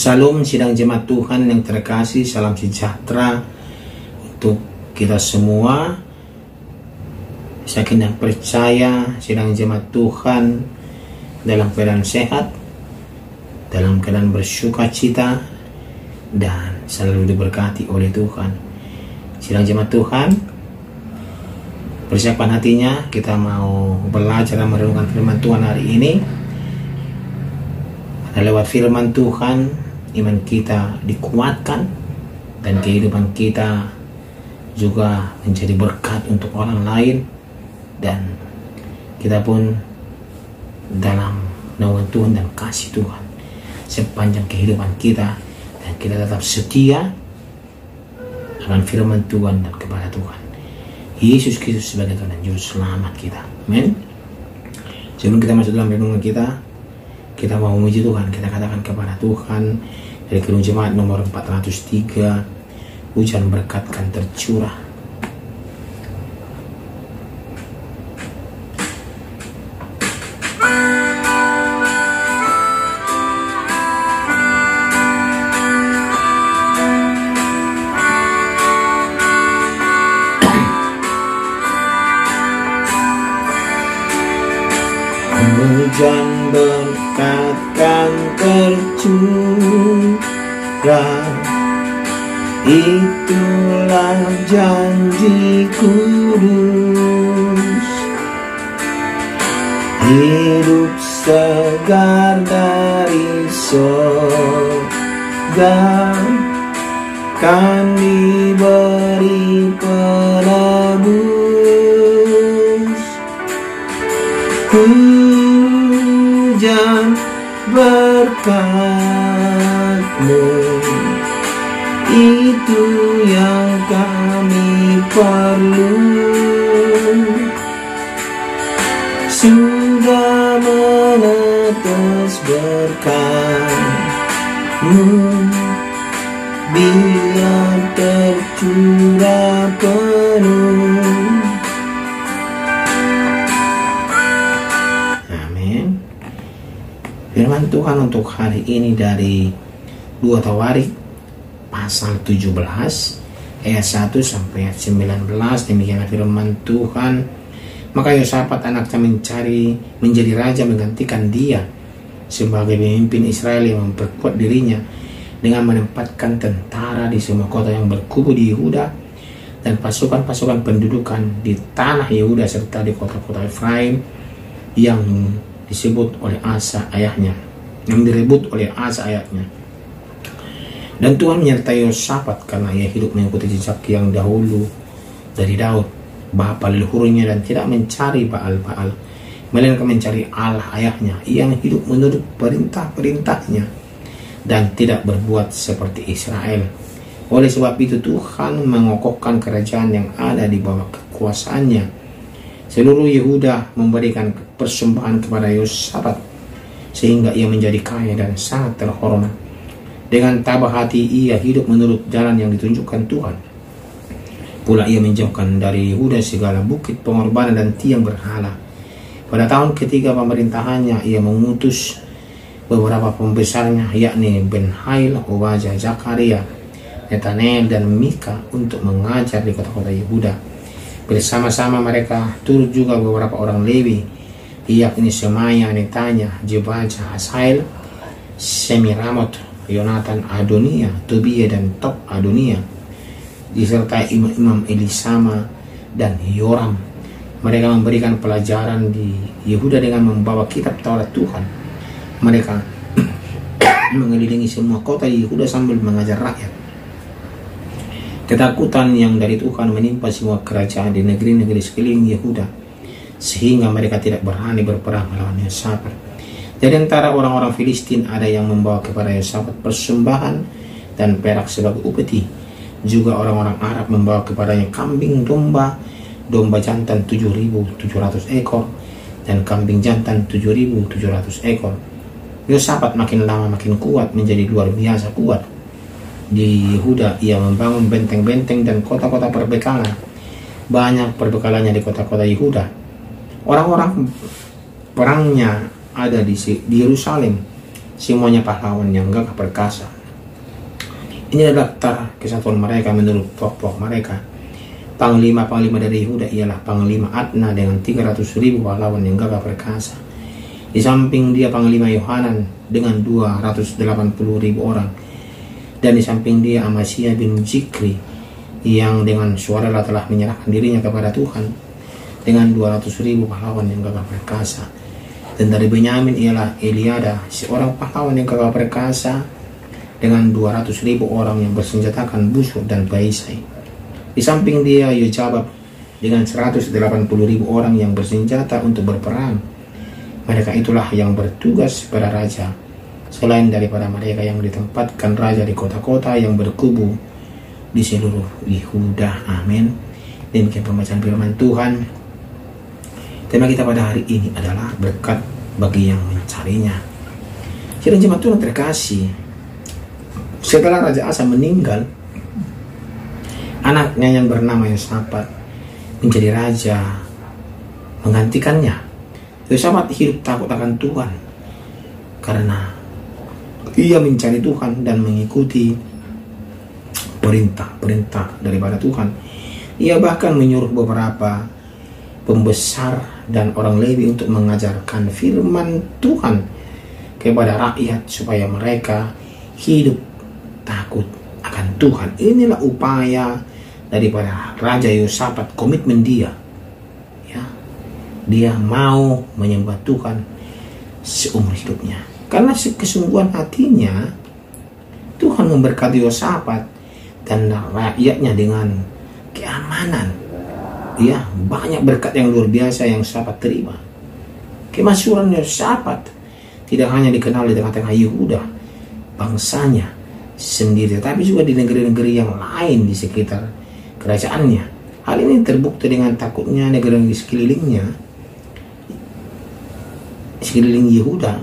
Salam sidang jemaat Tuhan yang terkasih, salam sejahtera untuk kita semua. Saya kena percaya sidang jemaat Tuhan dalam keadaan sehat, dalam keadaan bersuka cita, dan selalu diberkati oleh Tuhan. Sidang jemaat Tuhan, persiapan hatinya, kita mau belajar dan merenungkan firman Tuhan hari ini. Lewat firman Tuhan, iman kita dikuatkan dan kehidupan kita juga menjadi berkat untuk orang lain, dan kita pun dalam naungan Tuhan dan kasih Tuhan sepanjang kehidupan kita, dan kita tetap setia akan firman Tuhan dan kepada Tuhan Yesus Kristus sebagai Tuhan dan Juru Selamat kita. Amin. Sebelum kita masuk dalam renungan kita mau memuji Tuhan. Kita katakan kepada Tuhan dari Kedua Jemaat nomor 403, hujan berkat kan tercurah. Hujan berkat kan tercurah, itulah janji kudus. Hidup segar dari sorga kan diberi penebus. Hujan berkat-Mu, itu yang kami perlu. Sudah menetes berkat-Mu, biar tercurah penuh. Firman Tuhan untuk hari ini dari 2 Tawarik pasal 17 ayat 1 sampai ayat 19. Demikianlah firman Tuhan. Maka Yosafat anaknya menjadi raja menggantikan dia sebagai pemimpin Israel yang memperkuat dirinya dengan menempatkan tentara di semua kota yang berkubu di Yehuda dan pasukan-pasukan pendudukan di tanah Yehuda serta di kota-kota Efraim yang direbut oleh Asa ayahnya. Dan Tuhan menyertai Yosafat karena ia hidup mengikuti jejak yang dahulu dari Daud bapa leluhurnya, dan tidak mencari Baal-Baal, melainkan mencari Allah ayahnya yang hidup menurut perintah-perintahnya dan tidak berbuat seperti Israel. Oleh sebab itu Tuhan mengokohkan kerajaan yang ada di bawah kekuasaannya. Seluruh Yehuda memberikan persembahan kepada Yosafat sehingga ia menjadi kaya dan sangat terhormat. Dengan tabah hati ia hidup menurut jalan yang ditunjukkan Tuhan. Pula ia menjauhkan dari Yehuda segala bukit pengorbanan dan tiang berhala. Pada tahun ketiga pemerintahannya ia mengutus beberapa pembesarnya, yakni Ben-Hail, Obadya, Zakaria, Netanel, dan Mika untuk mengajar di kota-kota Yehuda. Bersama-sama mereka turut juga beberapa orang Lewi, yakni Semaya, Netanya, Jebaja, Hasael, Semiramot, Yonatan, Adonia, Tobia, dan Top Adonia, disertai imam-imam Elisama dan Yoram. Mereka memberikan pelajaran di Yehuda dengan membawa kitab Taurat Tuhan. Mereka mengelilingi semua kota di Yehuda sambil mengajar rakyat. Ketakutan yang dari Tuhan menimpa semua kerajaan di negeri-negeri sekeliling Yehuda, sehingga mereka tidak berani berperang melawan Yosafat. Dari antara orang-orang Filistin ada yang membawa kepada Yosafat persembahan dan perak sebagai upeti. Juga orang-orang Arab membawa kepadanya kambing domba jantan 7.700 ekor dan kambing jantan 7.700 ekor. Yosafat makin lama makin kuat, menjadi luar biasa kuat. Di Yehuda ia membangun benteng-benteng dan kota-kota perbekalan. Banyak perbekalannya di kota-kota Yehuda. Orang-orang perangnya ada di Yerusalem, semuanya pahlawan yang gagah perkasa. Ini adalah daftar kesatuan mereka menurut pokok mereka. Panglima-panglima dari Yehuda ialah Panglima Adna dengan 300.000 pahlawan yang gagah perkasa. Di samping dia Panglima Yohanan dengan 280.000 orang. Dan di samping dia Amasya bin Zikri yang dengan suara telah menyerahkan dirinya kepada Tuhan dengan 200.000 pahlawan yang gagah perkasa. Dan dari Benyamin ialah Eliada, seorang pahlawan yang gagah perkasa dengan 200.000 orang yang bersenjatakan busur dan perisai. Di samping dia Yojabab dengan 180.000 orang yang bersenjata untuk berperang. Mereka itulah yang bertugas pada raja, selain daripada mereka yang ditempatkan raja di kota-kota yang berkubu di seluruh Yehuda. Amin. Demikian pembacaan firman Tuhan. Tema kita pada hari ini adalah berkat bagi yang mencarinya. Kiranya jemaat Tuhan terkasih, setelah Raja Asa meninggal, anaknya yang bernama Yosafat menjadi raja menggantikannya. Yosafat hidup takut akan Tuhan karena ia mencari Tuhan dan mengikuti perintah daripada Tuhan. Ia bahkan menyuruh beberapa pembesar dan orang Lewi untuk mengajarkan firman Tuhan kepada rakyat supaya mereka hidup takut akan Tuhan. Inilah upaya daripada Raja Yosafat, komitmen dia. Ya, dia mau menyembah Tuhan seumur hidupnya. Karena kesungguhan hatinya, Tuhan memberkati Yosafat dan rakyatnya dengan keamanan. Ya, banyak berkat yang luar biasa yang Yosafat terima. Kemasyhuran Yosafat tidak hanya dikenal di tengah-tengah Yehuda, bangsanya sendiri, tapi juga di negeri-negeri yang lain di sekitar kerajaannya. Hal ini terbukti dengan takutnya negeri sekeliling Yehuda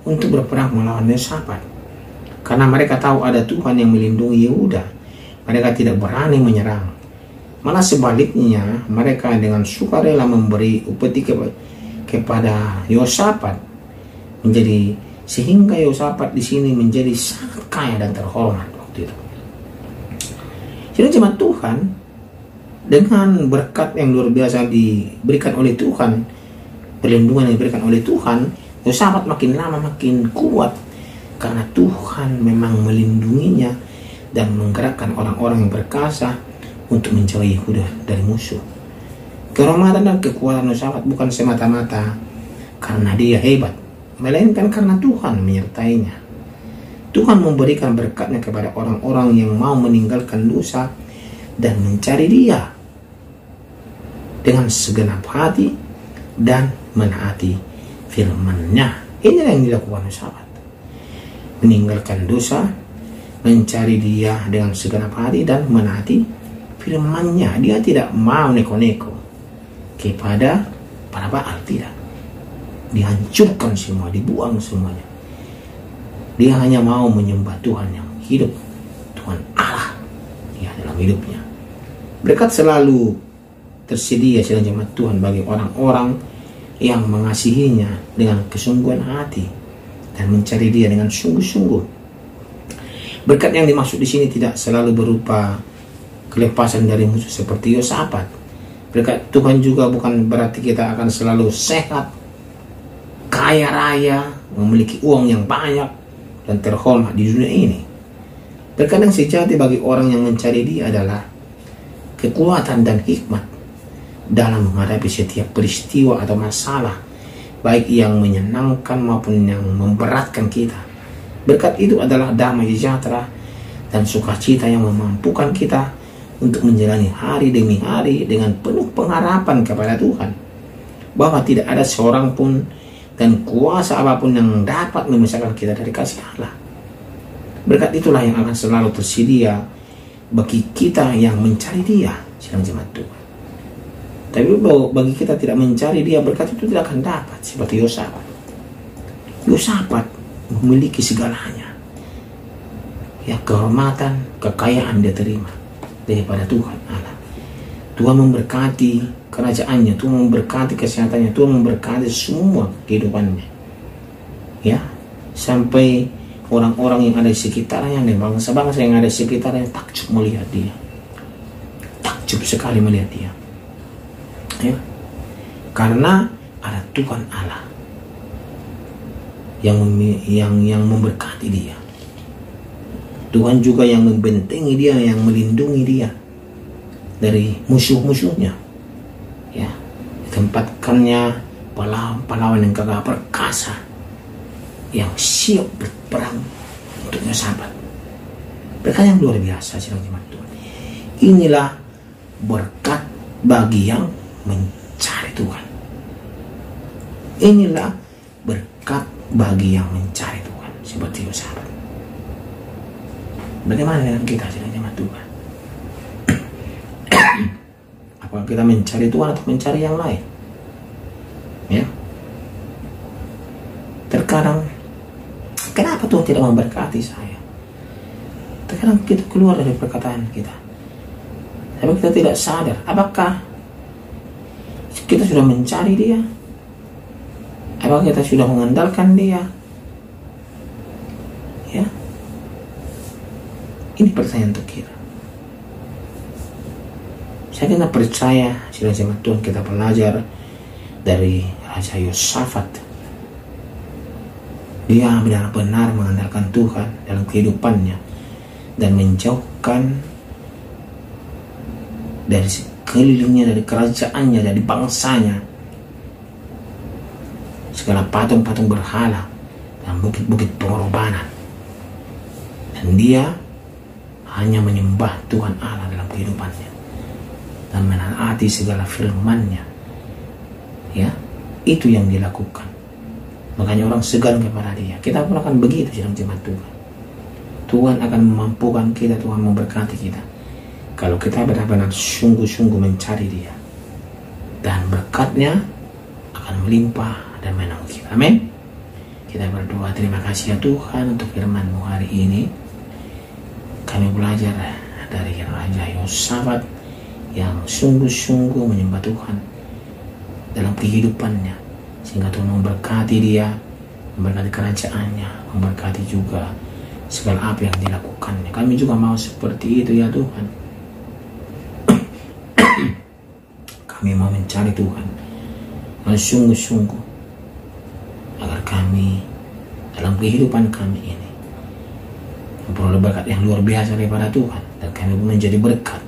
untuk berperang melawan Yosafat. Karena mereka tahu ada Tuhan yang melindungi Yehuda, mereka tidak berani menyerang. Malah sebaliknya, mereka dengan sukarela memberi upeti kepada Yosafat, sehingga Yosafat di sini menjadi sangat kaya dan terhormat waktu itu. Jadi jemaat Tuhan, dengan berkat yang luar biasa diberikan oleh Tuhan, perlindungan yang diberikan oleh Tuhan, Yosafat makin lama makin kuat karena Tuhan memang melindunginya dan menggerakkan orang-orang yang berkasa untuk menjauhi Yehuda dari musuh. Kehormatan dan kekuatan Yosafat bukan semata-mata karena dia hebat, melainkan karena Tuhan menyertainya. Tuhan memberikan berkatnya kepada orang-orang yang mau meninggalkan dosa dan mencari dia dengan segenap hati dan menaati firman-Nya. Inilah yang dilakukan Yosafat. Meninggalkan dosa, mencari dia dengan segenap hati dan menaati firman-Nya. Dia tidak mau neko-neko kepada para Baal, tidak. Dihancurkan semua, dibuang semuanya. Dia hanya mau menyembah Tuhan yang hidup, Tuhan Allah ya dalam hidupnya. Berkat selalu tersedia dalam jemaat Tuhan bagi orang-orang yang mengasihinya dengan kesungguhan hati dan mencari dia dengan sungguh-sungguh. Berkat yang dimaksud di sini tidak selalu berupa kelepasan dari musuh seperti Yosafat. Berkat Tuhan juga bukan berarti kita akan selalu sehat, kaya raya, memiliki uang yang banyak dan terhormat di dunia ini. Berkat yang sejati bagi orang yang mencari dia adalah kekuatan dan hikmat dalam menghadapi setiap peristiwa atau masalah, baik yang menyenangkan maupun yang memberatkan kita. Berkat itu adalah damai sejahtera dan sukacita yang memampukan kita untuk menjalani hari demi hari dengan penuh pengharapan kepada Tuhan, bahwa tidak ada seorang pun dan kuasa apapun yang dapat memisahkan kita dari kasih Allah. Berkat itulah yang akan selalu tersedia bagi kita yang mencari dia, sedang jemaat Tuhan. Tapi bagi kita tidak mencari dia, berkat itu tidak akan dapat. Seperti Yosafat. Yosafat memiliki segalanya. Ya, kehormatan, kekayaan dia terima daripada Tuhan Allah. Tuhan memberkati kerajaannya, Tuhan memberkati kesehatannya, Tuhan memberkati semua kehidupannya. Ya, sampai orang-orang yang ada di sekitarnya dan bangsa-bangsa yang ada di sekitarnya takjub melihat dia. Takjub sekali melihat dia. Ya. Karena ada Tuhan Allah yang memberkati dia. Tuhan juga yang membentengi dia, yang melindungi dia dari musuh-musuhnya. Ya, ditempatkannya pahlawan yang gagah perkasa yang siap berperang untuknya sahabat. Berkat yang luar biasa sidang jemaat Tuhan. Inilah berkat bagi yang mencari Tuhan. Inilah berkat bagi yang mencari Tuhan. Seperti itu sahabat. Bagaimana dengan kita sidang jemaat Tuhan? Apakah kita mencari Tuhan atau mencari yang lain? Ya. Terkadang, kenapa Tuhan tidak memberkati saya? Terkadang kita keluar dari perkataan kita, tapi kita tidak sadar. Apakah kita sudah mencari Dia? Apakah kita sudah mengandalkan Dia? Ya. Ini pertanyaan untuk kita. Saya kena percaya sidang jemaat Tuhan, kita belajar dari Raja Yosafat. Dia benar-benar mengandalkan Tuhan dalam kehidupannya dan menjauhkan dari sekelilingnya, dari kerajaannya, dari bangsanya, segala patung-patung berhala dan bukit-bukit pengorbanan. Dan dia hanya menyembah Tuhan Allah dalam kehidupannya dan menaati segala firman-Nya. Ya, itu yang dilakukan. Makanya orang segan kepada Dia. Kita pun akan begitu sidang jemaat Tuhan. Tuhan akan memampukan kita, Tuhan memberkati kita kalau kita benar-benar sungguh-sungguh mencari Dia, dan berkat-Nya akan melimpah dan menolong kita. Amin. Kita berdoa. Terima kasih ya Tuhan untuk firman-Mu hari ini. Kami belajar dari Raja Yosafat yang sungguh-sungguh menyembah Tuhan dalam kehidupannya, sehingga Tuhan memberkati dia, memberkati kerajaannya, memberkati juga segala apa yang dilakukannya. Kami juga mau seperti itu ya Tuhan. Kami mau mencari Tuhan dengan sungguh-sungguh, agar kami dalam kehidupan kami ini memperoleh berkat yang luar biasa daripada Tuhan, dan kami pun menjadi berkat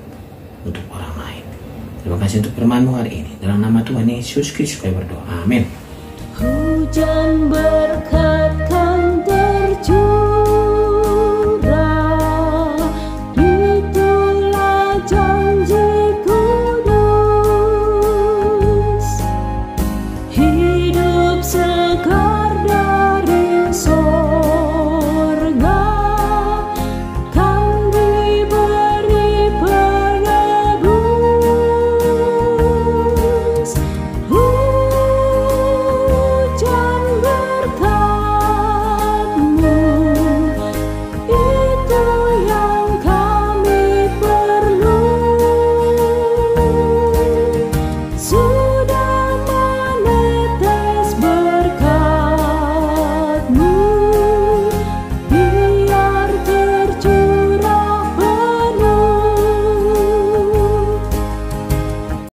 untuk orang lain. Terima kasih untuk firman-Mu hari ini. Dalam nama Tuhan Yesus Kristus kami berdoa. Amin. Hujan berkat